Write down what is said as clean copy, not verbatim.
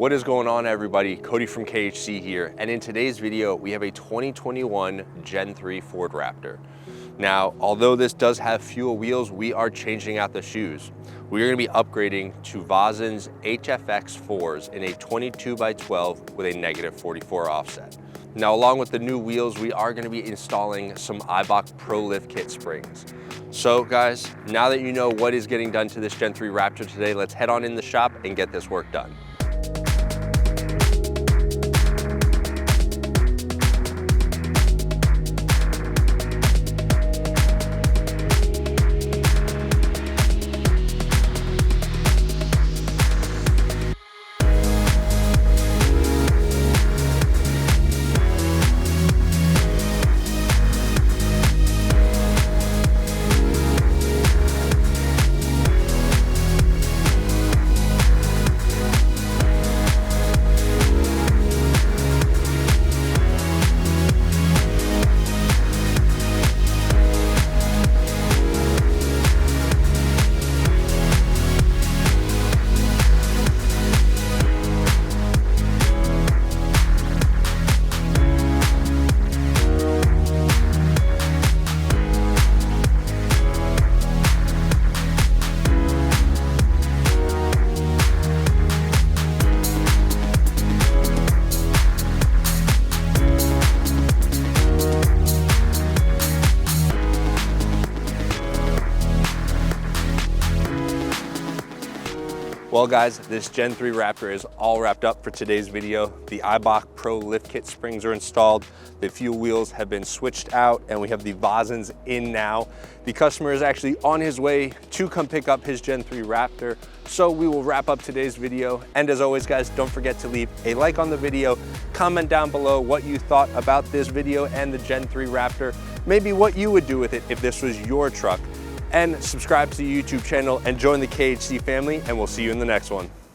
What is going on, everybody? Cody from KHC here, and in today's video we have a 2021 Gen 3 Ford Raptor. Now, although this does have fuel wheels, we are changing out the shoes. We are going to be upgrading to Vossen's HFX-4s in a 22x12 with a -44 offset. Now, along with the new wheels, we are going to be installing some Eibach Pro Lift Kit springs. So guys, now that you know what is getting done to this Gen 3 Raptor today, let's head on in the shop and get this work done. Well guys, this Gen 3 Raptor is all wrapped up for today's video. The Eibach Pro Lift Kit springs are installed, the fuel wheels have been switched out, and we have the Vossens in now. The customer is actually on his way to come pick up his Gen 3 Raptor, so we will wrap up today's video. And as always guys, don't forget to leave a like on the video, comment down below what you thought about this video and the Gen 3 Raptor, maybe what you would do with it if this was your truck. And subscribe to the YouTube channel and join the KHC family, and we'll see you in the next one.